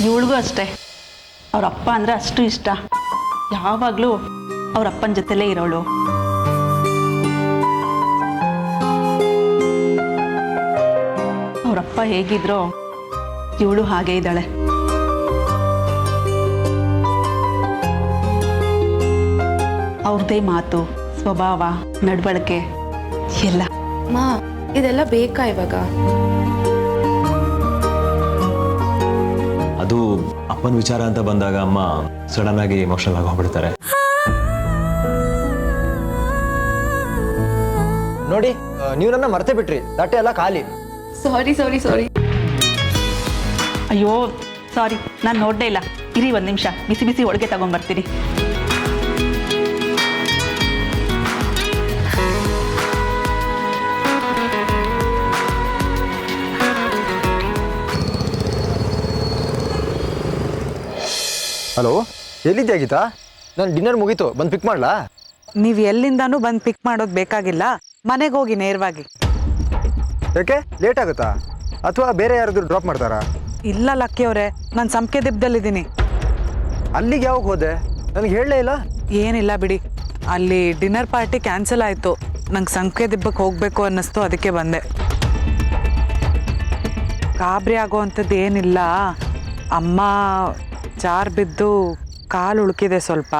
ಇವಳಿಗೂ ಅಷ್ಟೇ, ಅವ್ರ ಅಪ್ಪ ಅಂದರೆ ಅಷ್ಟು ಇಷ್ಟ. ಯಾವಾಗಲೂ ಅವ್ರ ಅಪ್ಪನ ಜೊತೆಲೇ ಇರೋಳು. ಅವರಪ್ಪ ಹೇಗಿದ್ರೋ ಇವಳು ಹಾಗೆ ಇದ್ದಾಳೆ. ಅವ್ರದ್ದೇ ಮಾತು, ಸ್ವಭಾವ, ನಡವಳಿಕೆ ಎಲ್ಲ. ಮಾ, ಇದೆಲ್ಲ ಬೇಕಾ ಇವಾಗ? ಅದು ಅಪ್ಪನ ವಿಚಾರ ಅಂತ ಬಂದಾಗ ಅಮ್ಮ ಸಡನ್ ಆಗಿ ಎಮೋಷನಲ್ ಆಗಿ ಹೋಗ್ಬಿಡ್ತಾರೆ. ನೋಡಿ, ನೀವು ನನ್ನ ಮರ್ತೆ ಬಿಟ್ರಿ. ತಟ್ಟೆ ಎಲ್ಲ ಖಾಲಿ. ಸಾರಿ ಸಾರಿ ಸಾರಿ. ಅಯ್ಯೋ ಸಾರಿ, ನಾನು ನೋಡಲೇ ಇಲ್ಲ. ಇರಿ ಒಂದು ನಿಮಿಷ, ಬಿಸಿ ಬಿಸಿ ಹೋಳಿಗೆ ತಗೊಂಡ್ಬರ್ತೀನಿ. ಹಲೋ, ಎಲ್ಲಿದ್ದೆ ಗೀತಾ? ನಾನು ಡಿನ್ನರ್ ಮುಗೀತು, ಬಂದು ಪಿಕ್ ಮಾಡ್ಲಾ? ನೀವು ಎಲ್ಲಿಂದಾನೂ ಬಂದು ಪಿಕ್ ಮಾಡೋದು ಬೇಕಾಗಿಲ್ಲ, ಮನೆಗೆ ಹೋಗಿ ನೇರವಾಗಿ. ಯಾಕೆ ಲೇಟ್ ಆಗುತ್ತಾ ಅಥವಾ ಬೇರೆ ಯಾರಾದರೂ ಡ್ರಾಪ್ ಮಾಡ್ತಾರಾ? ಇಲ್ಲ ಲಕ್ಕಿ ಅವರೇ, ನಾನು ಸಂಕೆ ದಿಬ್ಬದಲ್ಲಿದ್ದೀನಿ. ಅಲ್ಲಿಗೆ ಯಾವಾಗ ಹೋದೆ? ನನಗೆ ಹೇಳಲೇ ಇಲ್ಲ. ಏನಿಲ್ಲ ಬಿಡಿ, ಅಲ್ಲಿ ಡಿನ್ನರ್ ಪಾರ್ಟಿ ಕ್ಯಾನ್ಸಲ್ ಆಯಿತು. ನಂಗೆ ಸಂಕೆ ದಿಬ್ಬಕ್ಕೆ ಹೋಗಬೇಕು ಅನ್ನಿಸ್ತು, ಅದಕ್ಕೆ ಬಂದೆ. ಗಾಬರಿ ಆಗೋ ಅಂಥದ್ದು ಏನಿಲ್ಲ. ಅಮ್ಮ ಜಾರ್ ಬಿದ್ದು ಕಾಲು ಉಳುಕಿದೆ ಸ್ವಲ್ಪ.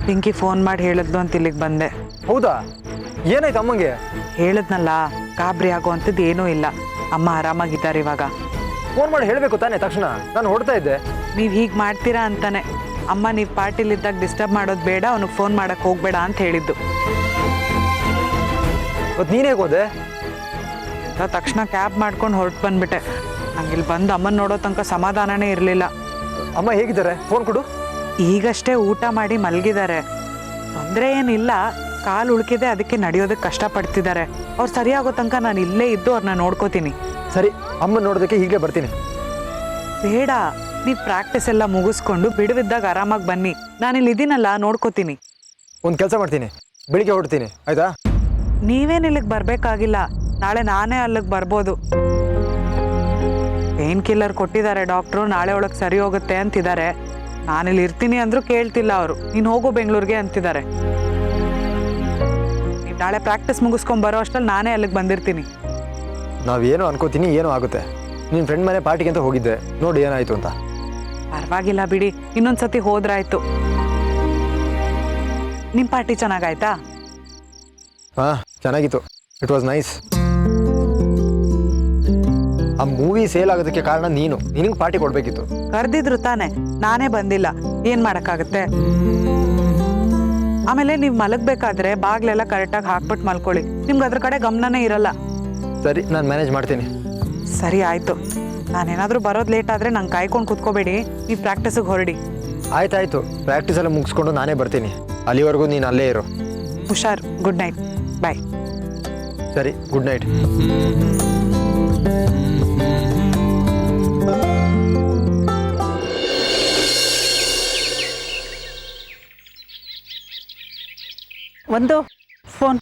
ಪಿಂಕಿ ಫೋನ್ ಮಾಡಿ ಹೇಳಿದ್ಲು ಅಂತ ಇಲ್ಲಿಗೆ ಬಂದೆ. ಹೌದಾ? ಏನಾಯ್ತು ಅಮ್ಮಂಗೆ? ಹೇಳಿದ್ನಲ್ಲ, ಗಾಬರಿ ಆಗೋ ಅಂಥದ್ದು ಏನೂ ಇಲ್ಲ. ಅಮ್ಮ ಆರಾಮಾಗಿದ್ದಾರೆ ಇವಾಗ. ಫೋನ್ ಮಾಡಿ ಹೇಳಬೇಕು ತಾನೇ ತಕ್ಷಣ? ನಾನು ಹೊಡ್ತಾ ಇದ್ದೆ. ನೀವು ಹೀಗೆ ಮಾಡ್ತೀರಾ ಅಂತಾನೆ ಅಮ್ಮ ನೀವು ಪಾರ್ಟಿಲಿದ್ದಾಗ ಡಿಸ್ಟರ್ಬ್ ಮಾಡೋದು ಬೇಡ, ಅವನಿಗೆ ಫೋನ್ ಮಾಡೋಕ್ಕೆ ಹೋಗಬೇಡ ಅಂತ ಹೇಳಿದ್ದು. ಮತ್ತು ನೀನು ಹೇಗೆ ಹೋದೆ? ತಕ್ಷಣ ಕ್ಯಾಬ್ ಮಾಡ್ಕೊಂಡು ಹೊರಟು ಬಂದ್ಬಿಟ್ಟೆ. ನಂಗೆ ಇಲ್ಲಿ ಬಂದು ಅಮ್ಮನ ನೋಡೋ ತನಕ ಸಮಾಧಾನನೇ ಇರಲಿಲ್ಲ. ಅಮ್ಮ ಹೇಗಿದ್ದಾರೆ? ಫೋನ್ ಕೊಡು. ಈಗಷ್ಟೇ ಊಟ ಮಾಡಿ ಮಲಗಿದ್ದಾರೆ. ತೊಂದರೆ ಏನಿಲ್ಲ, ಕಾಲು ಉಳುಕಿದೆ, ಅದಕ್ಕೆ ನಡೆಯೋದಕ್ಕೆ ಕಷ್ಟಪಡ್ತಿದ್ದಾರೆ. ಅವ್ರು ಸರಿಯಾಗೋ ತನಕ ನಾನು ಇಲ್ಲೇ ಇದ್ದು ಅವ್ರನ್ನ ನೋಡ್ಕೋತೀನಿ. ಸರಿ, ಅಮ್ಮ ನೋಡೋದಕ್ಕೆ ಹೀಗೆ ಬರ್ತೀನಿ. ಬೇಡ, ನೀವು ಪ್ರಾಕ್ಟೀಸ್ ಎಲ್ಲ ಮುಗಿಸ್ಕೊಂಡು ಬಿಡುವಿದ್ದಾಗ ಆರಾಮಾಗಿ ಬನ್ನಿ. ನಾನಿಲ್ಲಿ ಇದ್ದೀನಲ್ಲ, ನೋಡ್ಕೋತೀನಿ. ಒಂದು ಕೆಲಸ ಮಾಡ್ತೀನಿ, ಬೆಳಿಗ್ಗೆ ಹೊರಡ್ತೀನಿ, ಆಯ್ತಾ? ನೀವೇನು ಇಲ್ಲಿಗೆ ಬರಬೇಕಾಗಿಲ್ಲ, ನಾಳೆ ನಾನೇ ಅಲ್ಲಿಗೆ ಬರ್ಬೋದು. ಪೇನ್ ಕಿಲ್ಲರ್ ಕೊಟ್ಟಿದ್ದಾರೆ ಡಾಕ್ಟ್ರು, ನಾಳೆ ಒಳಗೆ ಸರಿ ಹೋಗುತ್ತೆ ಅಂತಿದ್ದಾರೆ. ನಾನಿಲ್ಲಿ ಇರ್ತೀನಿ ಅಂದರೂ ಕೇಳ್ತಿಲ್ಲ ಅವರು. ನೀನು ಹೋಗು ಬೆಂಗಳೂರಿಗೆ ಅಂತಿದ್ದಾರೆ. ನೀವು ನಾಳೆ ಪ್ರಾಕ್ಟೀಸ್ ಮುಗಿಸ್ಕೊಂಬರೋ ಅಷ್ಟರಲ್ಲಿ ನಾನೇ ಅಲ್ಲಿಗೆ ಬಂದಿರ್ತೀನಿ. ನಾವೇನೋ ಅನ್ಕೋತೀನಿ, ಏನೋ ಆಗುತ್ತೆ. ನಿನ್ನ ಫ್ರೆಂಡ್ ಮನೆ ಪಾರ್ಟಿಗೆ ಅಂತ ಹೋಗಿದ್ದೆ, ನೋಡಿ ಏನಾಯಿತು ಅಂತ. ಪರವಾಗಿಲ್ಲ ಬಿಡಿ, ಇನ್ನೊಂದ್ಸತಿ ಹೋದ್ರಾಯ್ತು. ನಿಮ್ಮ ಪಾರ್ಟಿ ಚೆನ್ನಾಗಾಯ್ತಾ? ಹಾಂ, ಚೆನ್ನಾಗಿತ್ತು. It was nice. ಆ ಮೂವಿ ಸೇಲ್ ಆಗೋದಕ್ಕೆ ಕಾರಣ ನೀನು. ನಿನಗೆ ಪಾರ್ಟಿ ಕೊಡಬೇಕಿತ್ತು. ಕರೆದಿದ್ರು ತಾನೆ, ನಾನೇ ಬಂದಿಲ್ಲ. ಏನು ಮಾಡೋಕ್ಕಾಗುತ್ತೆ? ಆಮೇಲೆ ನೀವು ಮಲಗಬೇಕಾದ್ರೆ ಬಾಗ್ಲೆಲ್ಲ ಕರೆಕ್ಟಾಗಿ ಹಾಕ್ಬಿಟ್ಟು ಮಲ್ಕೊಳ್ಳಿ. ನಿಮ್ಗೆ ಅದ್ರ ಕಡೆ ಗಮನನೇ ಇರಲ್ಲ. ಸರಿ, ನಾನು ಮ್ಯಾನೇಜ್ ಮಾಡ್ತೀನಿ. ಸರಿ ಆಯಿತು. ನಾನೇನಾದರೂ ಬರೋದು ಲೇಟ್ ಆದರೆ ನಂಗೆ ಕಾಯ್ಕೊಂಡು ಕೂತ್ಕೋಬೇಡಿ, ನೀವು ಪ್ರಾಕ್ಟೀಸಿಗೆ ಹೊರಡಿ. ಆಯ್ತಾಯ್ತು, ಪ್ರಾಕ್ಟೀಸ್ ಎಲ್ಲ ಮುಗಿಸ್ಕೊಂಡು ನಾನೇ ಬರ್ತೀನಿ. ಅಲ್ಲಿವರೆಗೂ ನೀನು ಅಲ್ಲೇ ಇರು. ಹುಷಾರ್. Good night. ಬಾಯ್. ಸರಿ, ಗುಡ್ ನೈಟ್. ಒಂದು ಫೋನ್.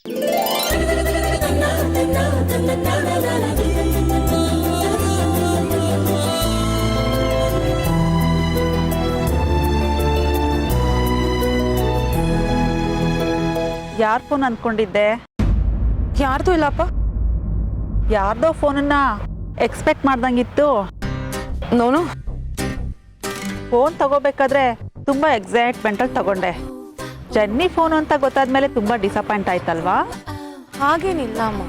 ಯಾರ್ ಫೋನ್ ಅಂದ್ಕೊಂಡಿದ್ದೆ? ಯಾರ್ದು ಇಲ್ಲಪ್ಪ. ಯಾರ್ದೋ ಫೋನನ್ನ ಎಕ್ಸ್ಪೆಕ್ಟ್ ಮಾಡ್ದಂಗಿತ್ತು. ನೋನು ಫೋನ್ ತಗೋಬೇಕಾದ್ರೆ ತುಂಬ ಎಕ್ಸೈಟ್ಮೆಂಟಲ್ಲಿ ತಗೊಂಡೆ. ಜನ್ನಿ ಫೋನ್ ಅಂತ ಗೊತ್ತಾದ್ಮೇಲೆ ತುಂಬ ಡಿಸಪಾಯಿಂಟ್ ಆಯ್ತಲ್ವಾ? ಹಾಗೇನಿಲ್ಲ ಅಮ್ಮ.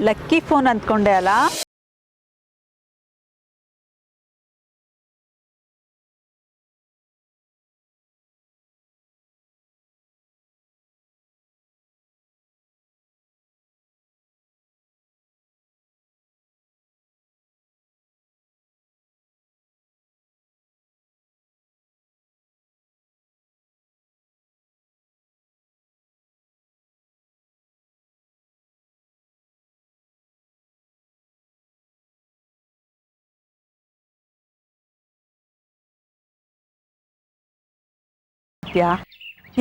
ಲಕ್ಕಿ ಫೋನ್ ಅಂದ್ಕೊಂಡೆ ಅಲ್ಲ?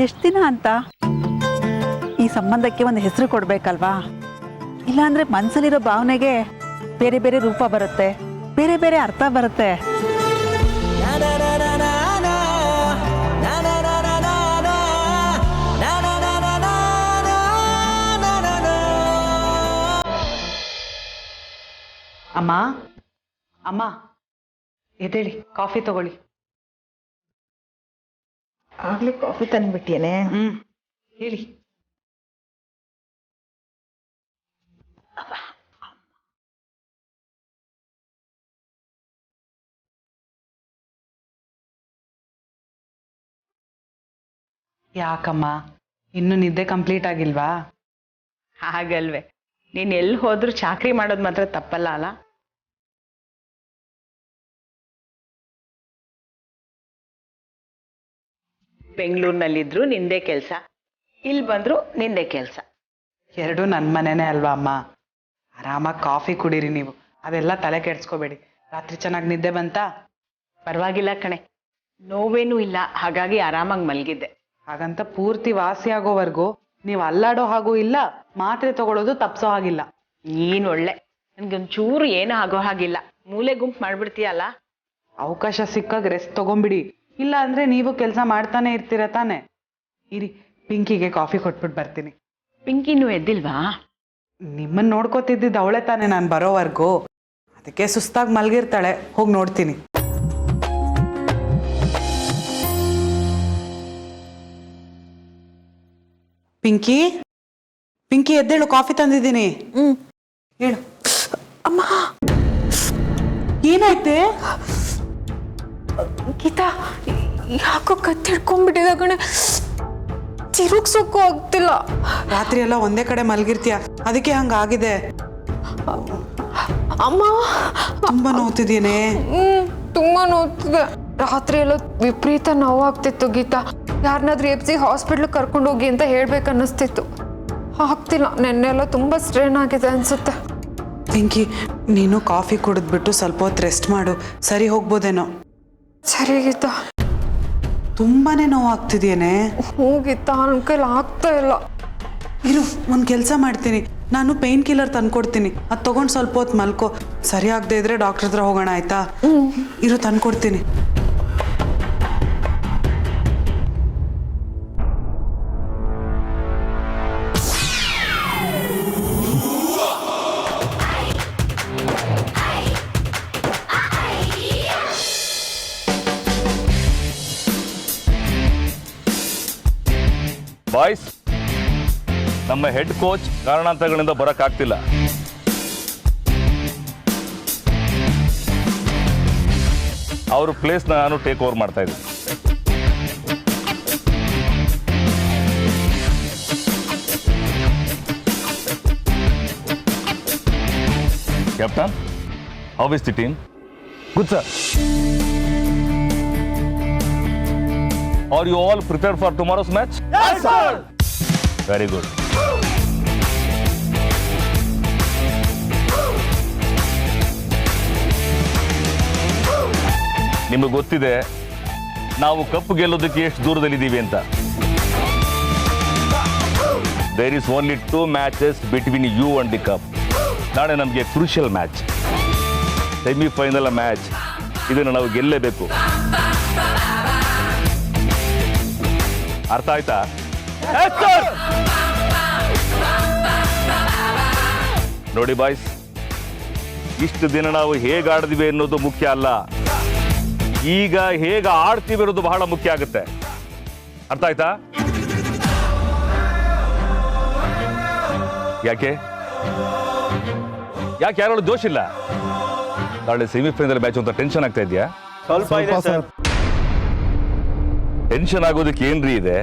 ಎಷ್ಟು ದಿನ ಅಂತ ಈ ಸಂಬಂಧಕ್ಕೆ ಒಂದು ಹೆಸರು ಕೊಡ್ಬೇಕಲ್ವಾ? ಇಲ್ಲಾಂದ್ರೆ ಮನ್ಸಲ್ಲಿರೋ ಭಾವನೆಗೆ ಬೇರೆ ಬೇರೆ ರೂಪ ಬರುತ್ತೆ. ಬೇರೆ ಬೇರೆ ಅರ್ಥ ಬರುತ್ತೆ. ಅಮ್ಮ ಅಮ್ಮ ಎದ್ದೇಳಿ, ಕಾಫಿ ತಗೊಳ್ಳಿ. ಆಗ್ಲೇ ಕಾಫಿ ತಂದ್ಬಿಟ್ಟಿಯೇನೆ. ಹೇಳಿ. ಯಾಕಮ್ಮ, ಇನ್ನು ನಿದ್ದೆ ಕಂಪ್ಲೀಟ್ ಆಗಿಲ್ವಾ? ಹಾಗಲ್ವೇ, ನೀನ್ ಎಲ್ಲಿ ಹೋದ್ರು ಚಾಕ್ರಿ ಮಾಡೋದು ಮಾತ್ರ ತಪ್ಪಲ್ಲ ಅಲ್ಲ. ಬೆಂಗಳೂರಿನಲ್ಲಿದ್ರು ನಿಂದೆ ಕೆಲಸ, ಇಲ್ಲಿ ಬಂದ್ರು ನಿಂದೆ ಕೆಲಸ. ಎರಡೂ ನನ್ನ ಮನೆನೇ ಅಲ್ವಾ ಅಮ್ಮ. ಆರಾಮಾಗಿ ಕಾಫಿ ಕುಡೀರಿ ನೀವು, ಅದೆಲ್ಲ ತಲೆ ಕೆಡ್ಸ್ಕೋಬೇಡಿ. ರಾತ್ರಿ ಚೆನ್ನಾಗಿ ನಿದ್ದೆ ಬಂತಾ? ಪರವಾಗಿಲ್ಲ ಕಣೆ, ನೋವೇನೂ ಇಲ್ಲ, ಹಾಗಾಗಿ ಆರಾಮಾಗಿ ಮಲಗಿದ್ದೆ. ಹಾಗಂತ ಪೂರ್ತಿ ವಾಸಿ ಆಗೋವರೆಗೂ ನೀವು ಅಲ್ಲಾಡೋ ಹಾಗೂ ಇಲ್ಲ, ಮಾತ್ರೆ ತಗೊಳ್ಳೋದು ತಪ್ಸೋ ಹಾಗಿಲ್ಲ. ನೀನ್ ಒಳ್ಳೆ, ನನ್ಗೊಂಚೂರು ಏನೂ ಆಗೋ ಹಾಗಿಲ್ಲ. ಮೂಲೆ ಗುಂಪು ಮಾಡ್ಬಿಡ್ತೀಯಲ್ಲ. ಅವಕಾಶ ಸಿಕ್ಕಾಗ ರೆಸ್ಟ್ ತಗೊಂಬಿಡಿ, ಇಲ್ಲ ಅಂದ್ರೆ ನೀವು ಕೆಲಸ ಮಾಡ್ತಾನೆ ಇರ್ತೀರ ತಾನೆ. ಇರಿ, ಪಿಂಕಿಗೆ ಕಾಫಿ ಕೊಟ್ಬಿಟ್ಟು ಬರ್ತೀನಿ. ಪಿಂಕಿನೂ ಎದ್ದಿಲ್ವಾ? ನಿಮ್ಮನ್ನ ನೋಡ್ಕೋತಿದ್ದಿದ್ದು ಅವಳೆ ತಾನೆ ನಾನು ಬರೋವರೆಗೂ, ಅದಕ್ಕೆ ಸುಸ್ತಾಗಿ ಮಲಗಿರ್ತಾಳೆ. ಹೋಗಿ ನೋಡ್ತೀನಿ. ಪಿಂಕಿ, ಪಿಂಕಿ ಎದ್ದೇಳು, ಕಾಫಿ ತಂದಿದ್ದೀನಿ. ಹೇಳು. ಅಮ್ಮ, ಏನಾಯ್ತೆ? ಗೀತಾ ಯಾಕೋ ಕತ್ತಿ ಹಿಡ್ಕೊಂಡ್ಬಿಟ್ಟಿದ ಕಣೆ, ತಿರುಗ್ಸೋಕ್ಕೂ ಆಗ್ತಿಲ್ಲ. ರಾತ್ರಿ ಎಲ್ಲ ಒಂದೇ ಕಡೆ ಮಲಗಿರ್ತೀಯ, ಅದಕ್ಕೆ ಹಂಗಾಗಿದೆ. ಅಮ್ಮ, ತುಂಬಾ ನೋವ್ತಿದ್ಯೇನೆ? ತುಂಬಾ ನೋವ್ತಿದೆ. ರಾತ್ರಿ ಎಲ್ಲ ವಿಪರೀತ ನೋವಾಗ್ತಿತ್ತು ಗೀತಾ. ಯಾರನ್ನಾದ್ರೂ ಎಪ್ಸಿ ಹಾಸ್ಪಿಟ್ಲಿಗೆ ಕರ್ಕೊಂಡೋಗಿ ಅಂತ ಹೇಳ್ಬೇಕನ್ನಿಸ್ತಿತ್ತು. ಆಗ್ತಿಲ್ಲ, ನೆನ್ನೆಲ್ಲ ತುಂಬ ಸ್ಟ್ರೇನ್ ಆಗಿದೆ ಅನ್ಸುತ್ತೆ. ಪಿಂಕಿ, ನೀನು ಕಾಫಿ ಕುಡಿದ್ಬಿಟ್ಟು ಸ್ವಲ್ಪ ಹೊತ್ತು ರೆಸ್ಟ್ ಮಾಡು, ಸರಿ ಹೋಗ್ಬೋದೇನೋ. ಸರಿ ಗೀತಾ. ತುಂಬಾನೇ ನೋವಾಗ್ತಿದ್ಯೇನೆ? ಹೋಗಿತ್ತಾ, ನನ್ನ ಕೈಲಿ ಆಗ್ತಾ ಇಲ್ಲ. ಇರು, ಒಂದು ಕೆಲಸ ಮಾಡ್ತೀನಿ, ನಾನು ಪೇನ್ ಕಿಲ್ಲರ್ ತಂದ್ಕೊಡ್ತೀನಿ, ಅದು ತೊಗೊಂಡು ಸ್ವಲ್ಪ ಹೊತ್ತು ಮಲ್ಕೋ. ಸರಿ ಆಗದೆ ಇದ್ರೆ ಡಾಕ್ಟರ್ ಹತ್ರ ಹೋಗೋಣ, ಆಯ್ತಾ? ಇರು, ತಂದ್ಕೊಡ್ತೀನಿ. ಬಾಯ್ಸ್, ನಮ್ಮ ಹೆಡ್ ಕೋಚ್ ಕಾರಣಾಂತರಗಳಿಂದ ಬರೋಕ್ಕಾಗ್ತಿಲ್ಲ. ಅವ್ರ ಪ್ಲೇಸ್ನ ನಾನು ಟೇಕ್ ಓವರ್ ಮಾಡ್ತಾ ಇದ್ದೀನಿ. Captain, how is the team? Good sir. Are you all prepared for tomorrow's match? Yes, sir. Very good. ನಿಮಗೆ ಗೊತ್ತಿದೆ ನಾವು ಕಪ್ ಗೆಲ್ಲೋದಕ್ಕೆ ಎಷ್ಟು ದೂರದಲ್ಲಿದ್ದೀವಿ ಅಂತ. There is only 2 matches between you and the cup. ನಾಳೆ ನಮಗೆ ಕ್ರೂಷಿಯಲ್ ಮ್ಯಾಚ್, ಸೆಮಿಫೈನಲ್ ಮ್ಯಾಚ್. ಇದನ್ನು ನಾವು ಗೆಲ್ಲೇಬೇಕು. ಅರ್ಥ ಆಯ್ತಾ? ನೋಡಿ ಬಾಯ್ಸ್, ಇಷ್ಟು ದಿನ ನಾವು ಹೇಗೆ ಆಡಿದ್ವಿ ಅನ್ನೋದು ಮುಖ್ಯ ಅಲ್ಲ, ಈಗ ಹೇಗೆ ಆಡ್ತೀವಿ ಅನ್ನೋದು ಬಹಳ ಮುಖ್ಯ ಆಗುತ್ತೆ. ಅರ್ಥ ಆಯ್ತಾ? ಯಾಕೆ ಯಾರು ಜೋಶ್ ಇಲ್ಲ? ನಾಳೆ ಸೆಮಿಫೈನಲ್ ಮ್ಯಾಚ್ ಅಂತ ಟೆನ್ಷನ್ ಆಗ್ತಾ ಇದೆಯಾ? ಸ್ವಲ್ಪ ಇದೆ ಸರ್. ಟೆನ್ಷನ್ ಆಗೋದಕ್ಕೆ ಏನ್ರಿ ಇದೆ?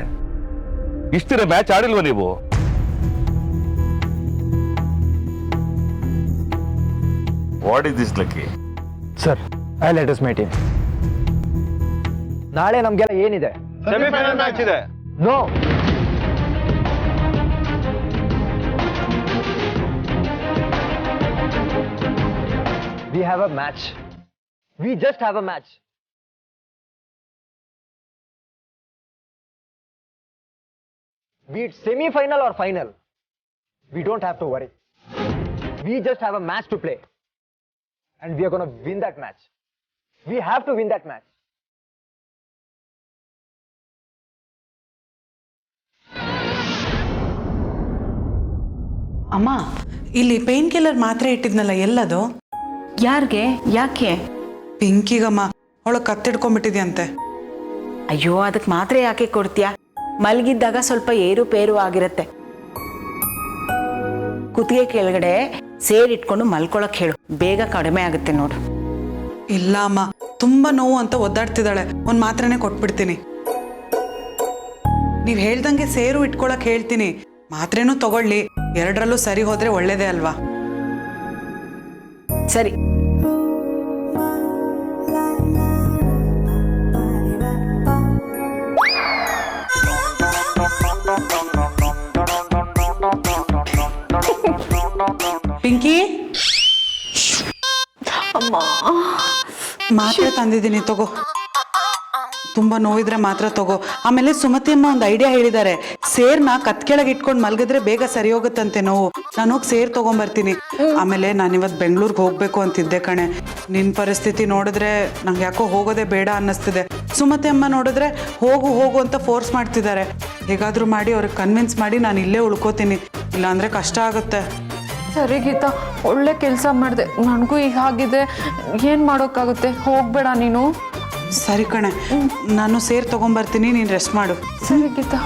ಇಷ್ಟಿನ ಮ್ಯಾಚ್ ಆಡಿಲ್ವ ನೀವು? What is this Lucky? Sir, I let us meet him. ನಾಳೆ ನಮ್ಗೆಲ್ಲ ಏನಿದೆ? ಸೆಮಿಫೈನಲ್ ಮ್ಯಾಚ್ ಇದೆ. No, we have a match. We just have a match. Be it semi-final or final, we don't have to worry. We just have a match to play. and we are going to win that match. We have to win that match. ಅಮ್ಮ ಇಲ್ಲಿ pain killer ಮಾತ್ರೆ ಇಟ್ಟಿದ್ನಲ್ಲ ಎಲ್ಲದು? ಯಾರಿಗೆ? ಯಾಕೆ? ಪಿಂಕಿಗಮ್ಮ, ಅವಳು ಕತ್ತಿಡ್ಕೊಂಡ್ಬಿಟ್ಟಿದ್ಯಂತೆ. ಅಯ್ಯೋ, ಅದಕ್ಕೆ ಮಾತ್ರೆ ಯಾಕೆ ಕೊಡ್ತೀಯಾ? ಮಲಗಿದ್ದಾಗ ಸ್ವಲ್ಪ ಏರುಪೇರು ಆಗಿರುತ್ತೆ. ಕುತ್ತಿಗೆ ಕೆಳಗಡೆ ಸೇರಿಟ್ಕೊಂಡು ಮಲ್ಕೊಳಕ್ ಹೇಳು, ಬೇಗ ಕಡಿಮೆ ಆಗುತ್ತೆ ನೋಡು. ಇಲ್ಲ ಅಮ್ಮ, ತುಂಬಾ ನೋವು ಅಂತ ಒದ್ದಾಡ್ತಿದ್ದಾಳೆ. ಒಂದ್ ಮಾತ್ರೆನೇ ಕೊಟ್ಬಿಡ್ತೀನಿ. ನೀವ್ ಹೇಳ್ದಂಗೆ ಸೇರು ಇಟ್ಕೊಳಕ್ ಹೇಳ್ತೀನಿ. ಮಾತ್ರೆನೂ ತಗೊಳ್ಳಿ, ಎರಡರಲ್ಲೂ ಸರಿ ಹೋದ್ರೆ ಒಳ್ಳೇದೇ ಅಲ್ವಾ? ಸರಿ. ಪಿಂಕಿ, ಮಾತ್ರೆ ತಂದಿದ್ದೀನಿ, ತಗೋ. ತುಂಬಾ ನೋವಿದ್ರೆ ಮಾತ್ರ ತಗೋ. ಆಮೇಲೆ ಸುಮತಿ ಅಮ್ಮ ಒಂದು ಐಡಿಯಾ ಹೇಳಿದ್ದಾರೆ. ಸೇರ್ನ ಕತ್ ಕೆಳಗೆ ಇಟ್ಕೊಂಡು ಮಲಗಿದ್ರೆ ಬೇಗ ಸರಿ ಹೋಗುತ್ತಂತೆ ನೋವು. ನಾನು ಹೋಗಿ ಸೇರ್ ತಗೊಂಬರ್ತೀನಿ. ಆಮೇಲೆ ನಾನು ಇವತ್ತು ಬೆಂಗಳೂರಿಗೆ ಹೋಗ್ಬೇಕು ಅಂತಿದ್ದೆ ಕಣೆ. ನಿನ್ನ ಪರಿಸ್ಥಿತಿ ನೋಡಿದ್ರೆ ನಂಗೆ ಯಾಕೋ ಹೋಗೋದೇ ಬೇಡ ಅನ್ನಿಸ್ತಿದೆ. ಸುಮತಿ ಅಮ್ಮ ನೋಡಿದ್ರೆ ಹೋಗು ಹೋಗು ಅಂತ ಫೋರ್ಸ್ ಮಾಡ್ತಿದ್ದಾರೆ. ಹೇಗಾದ್ರೂ ಮಾಡಿ ಅವ್ರಿಗೆ ಕನ್ವಿನ್ಸ್ ಮಾಡಿ ನಾನು ಇಲ್ಲೇ ಉಳ್ಕೋತೀನಿ, ಇಲ್ಲಾಂದ್ರೆ ಕಷ್ಟ ಆಗುತ್ತೆ. ಸರಿ ಗೀತಾ, ಒಳ್ಳೆ ಕೆಲಸ ಮಾಡಿದೆ. ನನಗೂ ಈಗ ಆಗಿದೆ, ಏನು ಮಾಡೋಕ್ಕಾಗುತ್ತೆ? ಹೋಗ್ಬೇಡ ನೀನು. ಸರಿ ಕಣೆ, ನಾನು ಸೇರ್ ತಗೊಂಬರ್ತೀನಿ, ನೀನು ರೆಸ್ಟ್ ಮಾಡು. ಸರಿ ಗೀತಾ.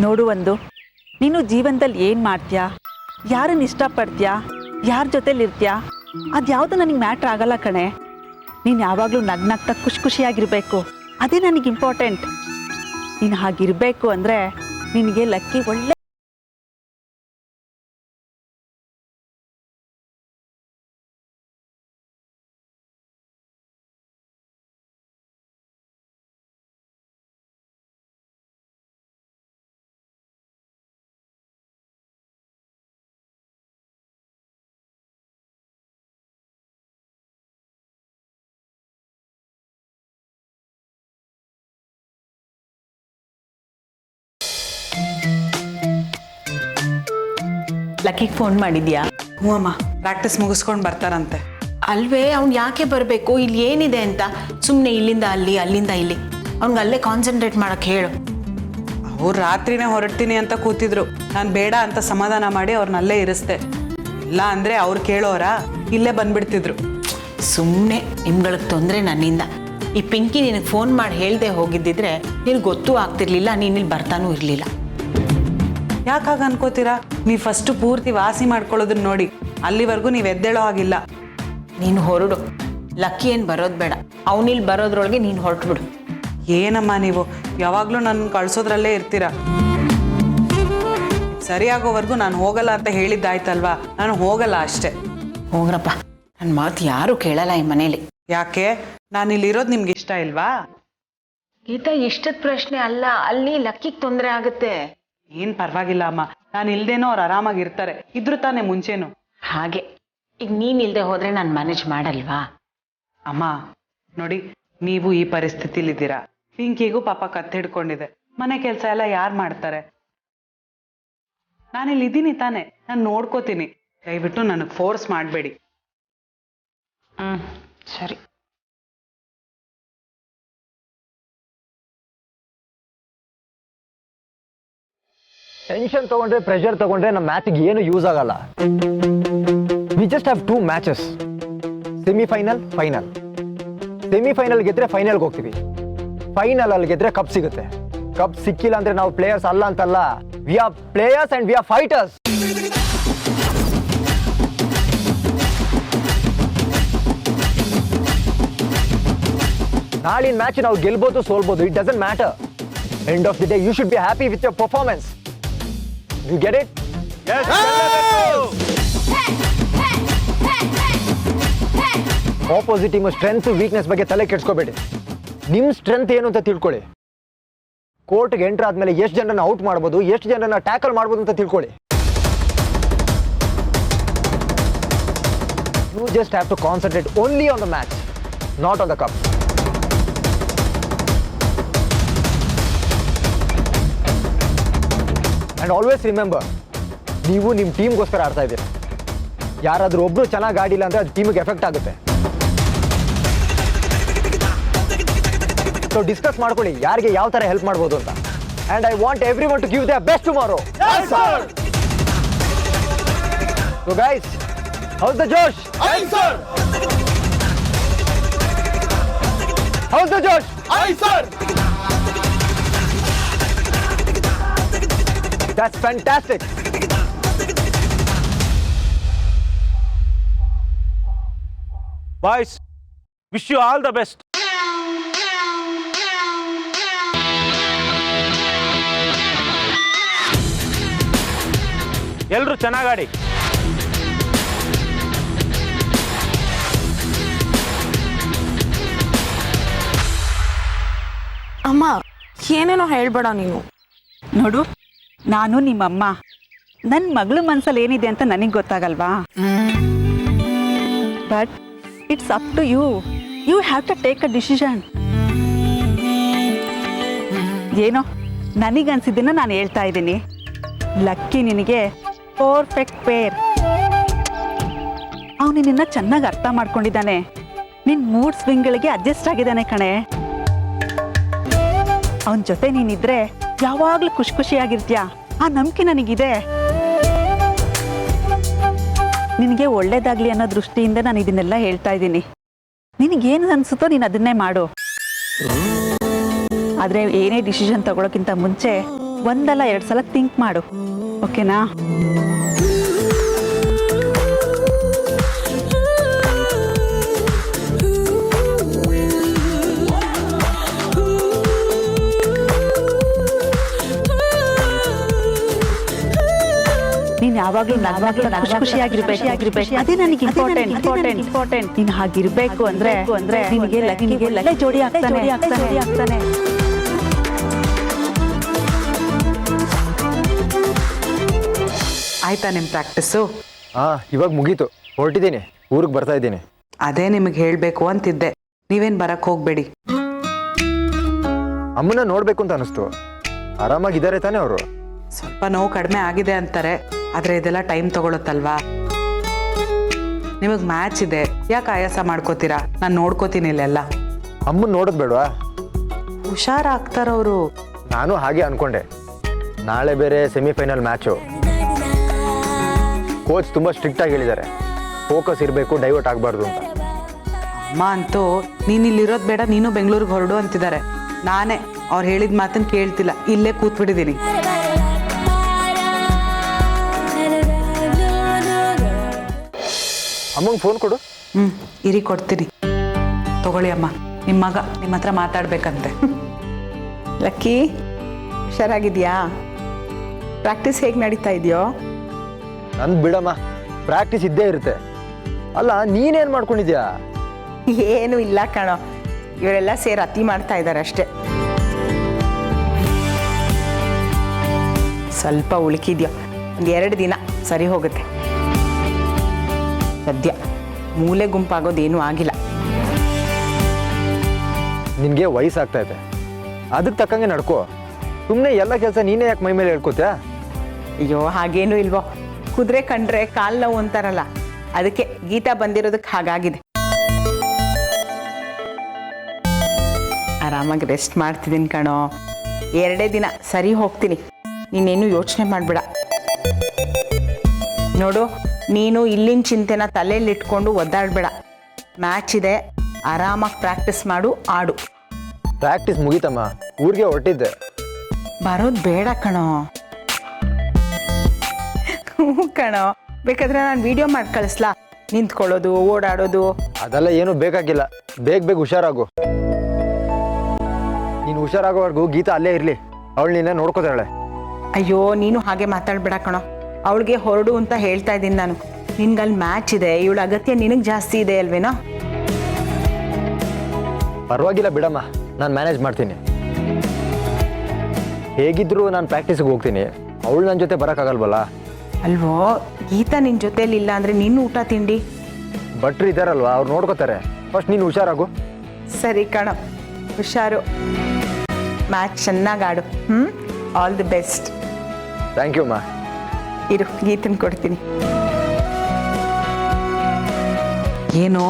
ನೋಡು, ಒಂದು ನೀನು ಜೀವನದಲ್ಲಿ ಏನು ಮಾಡ್ತೀಯಾ, ಯಾರನ್ನ ಇಷ್ಟಪಡ್ತೀಯಾ, ಯಾರ ಜೊತೆಲಿ ಇರ್ತೀಯಾ, ಅದ್ಯಾವುದು ನನಗೆ ಮ್ಯಾಟ್ರ್ ಆಗಲ್ಲ ಕಣೆ. ನೀನು ಯಾವಾಗಲೂ ನಗ್ನಗ್ತಾ ಖುಷಿಯಾಗಿರಬೇಕು, ಅದೇ ನನಗೆ ಇಂಪಾರ್ಟೆಂಟ್. ನೀನು ಹಾಗಿರಬೇಕು ಅಂದರೆ ನಿನಗೆ ಲಕ್ಕಿ ಒಳ್ಳೆ ಲಕ್ಕಿಗೆ ಫೋನ್ ಮಾಡಿದ್ಯಾ? ಹ್ಞೂ ಅಮ್ಮ, ಪ್ರಾಕ್ಟೀಸ್ ಮುಗಿಸ್ಕೊಂಡು ಬರ್ತಾರಂತೆ. ಅಲ್ವೇ, ಅವ್ನು ಯಾಕೆ ಬರಬೇಕು? ಇಲ್ಲಿ ಏನಿದೆ ಅಂತ ಸುಮ್ಮನೆ ಇಲ್ಲಿಂದ ಅಲ್ಲಿ, ಅಲ್ಲಿಂದ ಇಲ್ಲಿ. ಅವ್ನಿಗೆ ಅಲ್ಲೇ ಕಾನ್ಸಂಟ್ರೇಟ್ ಮಾಡಕ್ಕೆ ಹೇಳು. ಅವ್ರು ರಾತ್ರಿನೇ ಹೊರಡ್ತೀನಿ ಅಂತ ಕೂತಿದ್ರು. ನಾನು ಬೇಡ ಅಂತ ಸಮಾಧಾನ ಮಾಡಿ ಅವ್ರನ್ನ ಅಲ್ಲೇ ಇರಿಸ್ದೆ. ಇಲ್ಲ ಅಂದರೆ ಅವ್ರು ಕೇಳೋರಾ ಇಲ್ಲೇ ಬಂದ್ಬಿಡ್ತಿದ್ರು. ಸುಮ್ಮನೆ ನಿಮ್ಗಳಿಗೆ ತೊಂದರೆ ನನ್ನಿಂದ. ಈ ಪಿಂಕಿ ನಿನಗೆ ಫೋನ್ ಮಾಡಿ ಹೇಳ್ದೆ ಹೋಗಿದ್ದಿದ್ರೆ ನಿನಗೆ ಗೊತ್ತೂ ಆಗ್ತಿರ್ಲಿಲ್ಲ, ನೀನು ಇಲ್ಲಿ ಬರ್ತಾನೂ ಇರಲಿಲ್ಲ. ಯಾಕಾಗ ಅನ್ಕೋತೀರಾ? ನೀವು ಫಸ್ಟು ಪೂರ್ತಿ ವಾಸಿ ಮಾಡ್ಕೊಳ್ಳೋದನ್ನ ನೋಡಿ, ಅಲ್ಲಿವರೆಗೂ ನೀವು ಎದ್ದೇಳೋ ಆಗಿಲ್ಲ. ನೀನು ಹೊರಡು. ಲಕ್ಕಿ ಏನು ಬರೋದು ಬೇಡ, ಅವನಿಲ್ಲಿ ಬರೋದ್ರೊಳಗೆ ನೀನು ಹೊರಟ್ಬಿಡು. ಏನಮ್ಮ ನೀವು ಯಾವಾಗಲೂ ನನ್ನ ಕಳ್ಸೋದ್ರಲ್ಲೇ ಇರ್ತೀರಾ. ಸರಿಯಾಗೋವರೆಗೂ ನಾನು ಹೋಗಲ್ಲ ಅಂತ ಹೇಳಿದ್ದಾಯ್ತಲ್ವಾ, ನಾನು ಹೋಗಲ್ಲ ಅಷ್ಟೇ. ಹೋಗ್ರಪ್ಪ, ನನ್ನ ಮಾತು ಯಾರೂ ಕೇಳಲ್ಲ ಈ ಮನೇಲಿ. ಯಾಕೆ? ನಾನು ಇಲ್ಲಿರೋದು ನಿಮ್ಗೆ ಇಷ್ಟ ಇಲ್ವಾ? ಗೀತಾ, ಇಷ್ಟದ ಪ್ರಶ್ನೆ ಅಲ್ಲ. ಅಲ್ಲಿ ಲಕ್ಕಿಗೆ ತೊಂದರೆ ಆಗುತ್ತೆ. ಏನ್ ಪರವಾಗಿಲ್ಲ ಅಮ್ಮ, ನಾನು ಇಲ್ದೇನೋ ಅವ್ರು ಆರಾಮಾಗಿರ್ತಾರೆ. ಇದ್ರು ತಾನೇ ಮುಂಚೆನು. ಹಾಗೆ ಈಗ ನೀನ್ ಇಲ್ದೆ ಹೋದ್ರೆ ನಾನು ಮ್ಯಾನೇಜ್ ಮಾಡಲ್ವಾ? ಅಮ್ಮ ನೋಡಿ, ನೀವು ಈ ಪರಿಸ್ಥಿತಿಲಿದ್ದೀರಾ. ಪಿಂಕಿಗೂ ಪಾಪ ಕತ್ತೆ ಹಿಡ್ಕೊಂಡಿದೆ. ಮನೆ ಕೆಲಸ ಎಲ್ಲ ಯಾರು ಮಾಡ್ತಾರೆ? ನಾನಿಲ್ಲಿ ಇದ್ದೀನಿ ತಾನೆ, ನಾನು ನೋಡ್ಕೋತೀನಿ. ದಯವಿಟ್ಟು ನನಗೆ ಫೋರ್ಸ್ ಮಾಡಬೇಡಿ. ಸರಿ. ಟೆನ್ಷನ್ ತಗೊಂಡ್ರೆ, ಪ್ರೆಷರ್ ತಗೊಂಡ್ರೆ ನಮ್ಮ ಮ್ಯಾಚಿಗೆ ಏನು ಯೂಸ್ ಆಗಲ್ಲ. We just have 2 matches, semifinal, final. Semifinal ಗೆದ್ರೆ ಫೈನಲ್ಗೆ ಹೋಗ್ತೀವಿ. ಫೈನಲ್ ಅಲ್ಲಿ ಗೆದ್ರೆ ಕಪ್ ಸಿಗುತ್ತೆ. ಕಪ್ ಸಿಕ್ಕಿಲ್ಲ ಅಂದ್ರೆ ನಾವು ಪ್ಲೇಯರ್ಸ್ ಅಲ್ಲ ಅಂತಲ್ಲ, we are players and we are fighters. ನಾಳಿನ ಮ್ಯಾಚ್ ನಾವು ಗೆಲ್ಬೋದು, ಸೋಲ್ಬೋದು, it doesn't matter. End of the day you should be happy with your performance. You get it? Opposite team strength, weakness ಬಗ್ಗೆ ತಲೆ ಕೆಡ್ಸ್ಕೋಬೇಡಿ. ನಿಮ್ಮ ಸ್ಟ್ರೆಂತ್ ಏನು ಅಂತ ತಿಳ್ಕೊಳ್ಳಿ. ಕೋರ್ಟ್ಗೆ ಎಂಟ್ರ್ ಆದ್ಮೇಲೆ ಎಷ್ಟು ಜನರನ್ನ ಔಟ್ ಮಾಡ್ಬೋದು, ಎಷ್ಟು ಜನರನ್ನ ಟ್ಯಾಕಲ್ ಮಾಡ್ಬೋದು ಅಂತ ತಿಳ್ಕೊಳ್ಳಿ. You just have to concentrate only on the match, not on the cup. And always remember, ನೀವು ನಿಮ್ಮ ಟೀಮ್ಗೋಸ್ಕರ ಆಡ್ತಾ ಇದ್ದೀರಿ. ಯಾರಾದರೂ ಒಬ್ರು ಚೆನ್ನಾಗಿ ಆಡಿಲ್ಲ ಅಂದರೆ ಅದು ಟೀಮಿಗೆ ಎಫೆಕ್ಟ್ ಆಗುತ್ತೆ. ಸೊ ಡಿಸ್ಕಸ್ ಮಾಡ್ಕೊಳ್ಳಿ ಯಾರಿಗೆ ಯಾವ ಥರ ಹೆಲ್ಪ್ ಮಾಡ್ಬೋದು ಅಂತ. And I want everyone to give the best tomorrow. So guys, how's the Josh? Aye, sir. How's the Josh? Aye, sir. That's fantastic. Boys, wish you all the best. ಎಲ್ಲರೂ ಚೆನ್ನಾಗಿ ಆಡಿ. ಅಮ್ಮ, ಏನೇನೋ ಹೇಳ್ಬೇಡ ನೀನು. ನೋಡು, ನಾನು ನಿಮ್ಮಮ್ಮ. ನನ್ನ ಮಗಳ ಮನಸ್ಸಲ್ಲಿ ಏನಿದೆ ಅಂತ ನನಗೆ ಗೊತ್ತಾಗಲ್ವಾ? But it's up to you. You have to take a decision. ಏನೋ ನನಗನ್ಸಿದ್ದನ್ನ ನಾನು ಹೇಳ್ತಾ ಇದ್ದೀನಿ. ಲಕ್ಕಿ ನಿನಗೆ ಪರ್ಫೆಕ್ಟ್ ಪೇರ್. ಅವನು ನಿನ್ನ ಚೆನ್ನಾಗಿ ಅರ್ಥ ಮಾಡ್ಕೊಂಡಿದ್ದಾನೆ. ನಿನ್ನ ಮೂಡ್ ಸ್ವಿಂಗ್ಗಳಿಗೆ ಅಡ್ಜಸ್ಟ್ ಆಗಿದ್ದಾನೆ ಕಣೆ. ಅವನ ಜೊತೆ ನೀನಿದ್ರೆ ಯಾವಾಗಲೂ ಖುಷಿ ಖುಷಿಯಾಗಿರ್ತೀಯ. ಆ ನಂಬಿಕೆ ನನಗಿದೆ. ನಿನಗೆ ಒಳ್ಳೇದಾಗ್ಲಿ ಅನ್ನೋ ದೃಷ್ಟಿಯಿಂದ ನಾನು ಇದನ್ನೆಲ್ಲ ಹೇಳ್ತಾ ಇದ್ದೀನಿ. ನಿನಗೇನು ಅನ್ಸುತ್ತೋ ನೀನು ಅದನ್ನೇ ಮಾಡು. ಆದರೆ ಏನೇ ಡಿಸಿಷನ್ ತಗೊಳ್ಳೋಕ್ಕಿಂತ ಮುಂಚೆ ಒಂದಲ್ಲ 2 ಸಲ ಥಿಂಕ್ ಮಾಡು. ಓಕೆನಾ? ನೀನು ಯಾವಾಗಲೂ ಖುಷಿಯಾಗಿರ್ಬೇಕು. ಅದೇ ನನಗೆ ಇಂಪಾರ್ಟೆಂಟ್. ನೀನು ಹಾಗಿರ್ಬೇಕು ಅಂದ್ರೆ ನಿನಗೆ ಲಕ್ಕಿಗೆ ಜೋಡಿ ಆಗ್ತಾನೆ. ಆಯ್ತಾ ನಿಮ್ಮ ಪ್ರಾಕ್ಟೀಸು? ಇವಾಗ ಮುಗೀತು, ಹೊರಟಿದ್ದೀನಿ, ಊರಿಗೆ ಬರ್ತಾ ಇದ್ದೀನಿ. ಅದೇ ನಿಮಗೆ ಹೇಳಬೇಕು ಅಂತಿದ್ದೆ. ನೀವೇನು ಬರಕ್ಕೆ ಹೋಗಬೇಡಿ. ಅಮ್ಮನ ನೋಡ್ಬೇಕು ಅಂತ ಅನಿಸ್ತು. ಆರಾಮಾಗಿದ್ದಾರೆ ತಾನೇ ಅವರು? ಸ್ವಲ್ಪ ನೋವು ಕಡಿಮೆ ಆಗಿದೆ ಅಂತಾರೆ, ಆದರೆ ಇದೆಲ್ಲ ಟೈಮ್ ತಗೊಳುತ್ತಲ್ವಾ? ನಿಮಗೆ ಮ್ಯಾಚ್ ಇದೆ, ಯಾಕೆ ಆಯಾಸ ಮಾಡ್ಕೋತೀರಾ? ನಾನು ನೋಡ್ಕೋತೀನಿ ಇಲ್ಲೆಲ್ಲ. ಅಮ್ಮನ ನೋಡೋದು ಬೇಡವಾ? ಹುಷಾರಾಗ್ತಾರವರು. ನಾನು ಹಾಗೆ ಅನ್ಕೊಂಡೆ. ನಾಳೆ ಬೇರೆ ಸೆಮಿಫೈನಲ್ ಮ್ಯಾಚು. ಕೋಚ್ ತುಂಬ ಸ್ಟ್ರಿಕ್ಟಾಗಿ ಹೇಳಿದ್ದಾರೆ, ಫೋಕಸ್ ಇರಬೇಕು, ಡೈವರ್ಟ್ ಆಗಬಾರ್ದು ಅಂತ. ಅಮ್ಮ ಅಂತೂ ನೀನು ಇಲ್ಲಿರೋದು ಬೇಡ, ನೀನು ಬೆಂಗಳೂರಿಗೆ ಹೊರಡು ಅಂತಿದ್ದಾರೆ. ನಾನೇ ಅವ್ರು ಹೇಳಿದ ಮಾತನ್ನು ಕೇಳ್ತಿಲ್ಲ, ಇಲ್ಲೇ ಕೂತ್ಬಿಟ್ಟಿದ್ದೀನಿ. ಅಮ್ಮಂಗೆ ಫೋನ್ ಕೊಡು. ಇರಿ ಕೊಡ್ತೀನಿ, ತಗೊಳ್ಳಿ ಅಮ್ಮ. ನಿಮ್ಮ ಮಗ ನಿಮ್ಮ ಹತ್ರ ಮಾತಾಡ್ಬೇಕಂತೆ. ಲಕ್ಕಿ, ಹುಷಾರಾಗಿದ್ಯಾ? ಪ್ರಾಕ್ಟೀಸ್ ಹೇಗೆ ನಡೀತಾ ಇದೆಯೋ? ನನ್ ಬಿಡಮ್ಮ, ಪ್ರಾಕ್ಟೀಸ್ ಇದ್ದೇ ಇರುತ್ತೆ. ಅಲ್ಲ, ನೀನೇನು ಮಾಡ್ಕೊಂಡಿದ್ಯಾ? ಏನು ಇಲ್ಲ ಕಣೋ, ಇವರೆಲ್ಲ ಸೇರಿ ಅತಿ ಮಾಡ್ತಾ ಇದ್ದಾರೆ ಅಷ್ಟೇ. ಸ್ವಲ್ಪ ಉಳುಕಿದ್ಯೋ, 1-2 ದಿನ ಸರಿ ಹೋಗುತ್ತೆ. ಸದ್ಯ ಮೂಲೆ ಗುಂಪಾಗೋದೇನೂ ಆಗಿಲ್ಲ. ನಿನಗೆ ವಯಸ್ಸಾಗ್ತಾ ಇದೆ, ಅದಕ್ಕೆ ತಕ್ಕಂಗೆ ನಡ್ಕೋ. ಸುಮ್ಮನೆ ಎಲ್ಲ ಕೆಲಸ ನೀನೇ ಯಾಕೆ ಮೈ ಮೇಲೆ ಹೇಳ್ಕೋತ್ಯಾ? ಅಯ್ಯೋ, ಹಾಗೇನೂ ಇಲ್ವೋ. ಕುದುರೆ ಕಂಡ್ರೆ ಕಾಲು ನೋವು ಅಂತಾರಲ್ಲ, ಅದಕ್ಕೆ ಗೀತಾ ಬಂದಿರೋದಕ್ಕೆ ಹಾಗಾಗಿದೆ. ಆರಾಮಾಗಿ ರೆಸ್ಟ್ ಮಾಡ್ತಿದ್ದೀನಿ ಕಣೋ. 2 ದಿನ ಸರಿ ಹೋಗ್ತೀನಿ, ನೀನೇನು ಯೋಚನೆ ಮಾಡಬೇಡ. ನೋಡು, ನೀನು ಇಲ್ಲಿನ ಚಿಂತೆನ ತಲೆಯಲ್ಲಿಟ್ಕೊಂಡು ಒದ್ದಾಡಬೇಡ. ಮ್ಯಾಚ್ ಇದೆ, ಆರಾಮಾಗಿ ಪ್ರಾಕ್ಟೀಸ್ ಮಾಡು, ಆಡು. ಪ್ರಾಕ್ಟೀಸ್ ಮುಗೀತಮ್ಮ, ಊರಿಗೆ ಹೊರಟಿದ್ದೆ. ಬರೋದು ಬೇಡ ಕಣೋ. ಹ್ಞೂ ಕಣೋ, ಬೇಕಾದ್ರೆ ನಾನು ವಿಡಿಯೋ ಮಾಡಿ ಕಳಿಸ್ಲಾ? ನಿಂತ್ಕೊಳ್ಳೋದು, ಓಡಾಡೋದು ಅದೆಲ್ಲ ಏನು ಬೇಕಾಗಿಲ್ಲ. ಬೇಗ ಹುಷಾರಾಗು. ನೀನು ಹುಷಾರಾಗೋವರೆಗೂ ಗೀತಾ ಅಲ್ಲೇ ಇರಲಿ, ಅವಳು ನಿನ್ನೆ ನೋಡ್ಕೋತಾಳೆ. ಅಯ್ಯೋ, ನೀನು ಹಾಗೆ ಮಾತಾಡಬೇಡ ಕಣೋ. ಅವಳಿಗೆ ಹೊರಡು ಅಂತ ಹೇಳ್ತಾ ಇದ್ದೀನಿ ನಾನು. ನಿನ್ಗಲ್ಲಿ ಮ್ಯಾಚ್ ಇದೆ, ಇವಳ ಅಗತ್ಯ ನಿನಗೆ ಜಾಸ್ತಿ ಇದೆ ಅಲ್ವೇನೋ? ಪರವಾಗಿಲ್ಲ ಬಿಡಮ್ಮ, ನಾನು ಮ್ಯಾನೇಜ್ ಮಾಡ್ತೀನಿ. ಹೇಗಿದ್ರು ನಾನು ಪ್ರಾಕ್ಟೀಸ್ಗೆ ಹೋಗ್ತೀನಿ, ಅವಳು ನನ್ನ ಜೊತೆ ಬರೋಕ್ಕಾಗಲ್ವಲ್ಲ. ಅಲ್ವೋ, ಗೀತಾ ನಿನ್ನ ಜೊತೆಲಿ ಇಲ್ಲ ಅಂದರೆ ನಿನ್ನ ಊಟ ತಿಂಡಿ. ಭಟ್ರು ಇದ್ದಾರಲ್ವ, ಅವ್ರು ನೋಡ್ಕೋತಾರೆ. ಫಸ್ಟ್ ನೀನು ಹುಷಾರಾಗು. ಸರಿ ಕಣೋ, ಹುಷಾರು. ಮ್ಯಾಚ್ ಚೆನ್ನಾಗಿ ಆಡು. All the best. Thank you ಅಮ್ಮ. ಇರು, ಗೀತನ್ ಕೊಡ್ತೀನಿ. ಏನು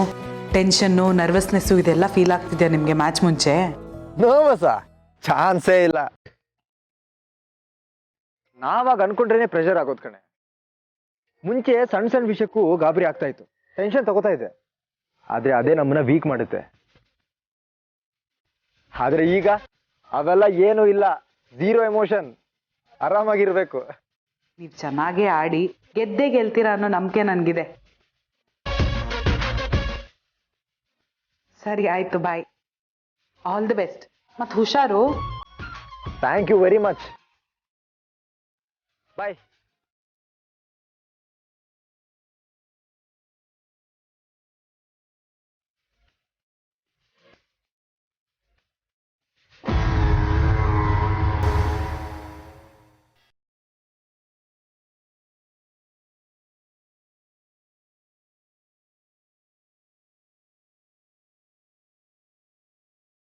ಟೆನ್ಷನ್ನು ನರ್ವಸ್ನೆಸ್ಸು ಇದೆಲ್ಲ ಫೀಲ್ ಆಗ್ತಿದೆಯಾ ನಿಮಗೆ ಮ್ಯಾಚ್ ಮುಂಚೆ? ನರ್ವಸಾ? ಚಾನ್ಸೇ ಇಲ್ಲ. ನಾವಾಗ ಅನ್ಕೊಂಡ್ರೇನೆ ಪ್ರೆಷರ್ ಆಗೋದು ಕಣೆ. ಮುಂಚೆ ಸಣ್ಣ ಸಣ್ಣ ವಿಷಯಕ್ಕೂ ಗಾಬರಿ ಆಗ್ತಾ ಇತ್ತು, ಟೆನ್ಷನ್ ತಗೋತಾ ಇದೆ. ಆದ್ರೆ ಅದೇ ನಮ್ಮನ್ನ ವೀಕ್ ಮಾಡುತ್ತೆ. ಆದ್ರೆ ಈಗ ಅವೆಲ್ಲ ಏನೂ ಇಲ್ಲ, ಝೀರೋ ಎಮೋಷನ್, ಆರಾಮಾಗಿರ್ಬೇಕು. ನೀವು ಚೆನ್ನಾಗೇ ಆಡಿ ಗೆದ್ದೇ ಗೆಲ್ತೀರಾ ಅನ್ನೋ ನಂಬಿಕೆ ನನಗಿದೆ. ಸರಿ ಆಯ್ತು, ಬಾಯ್. All the best. ಮತ್ತು ಹುಷಾರು. Thank you very much. Bye.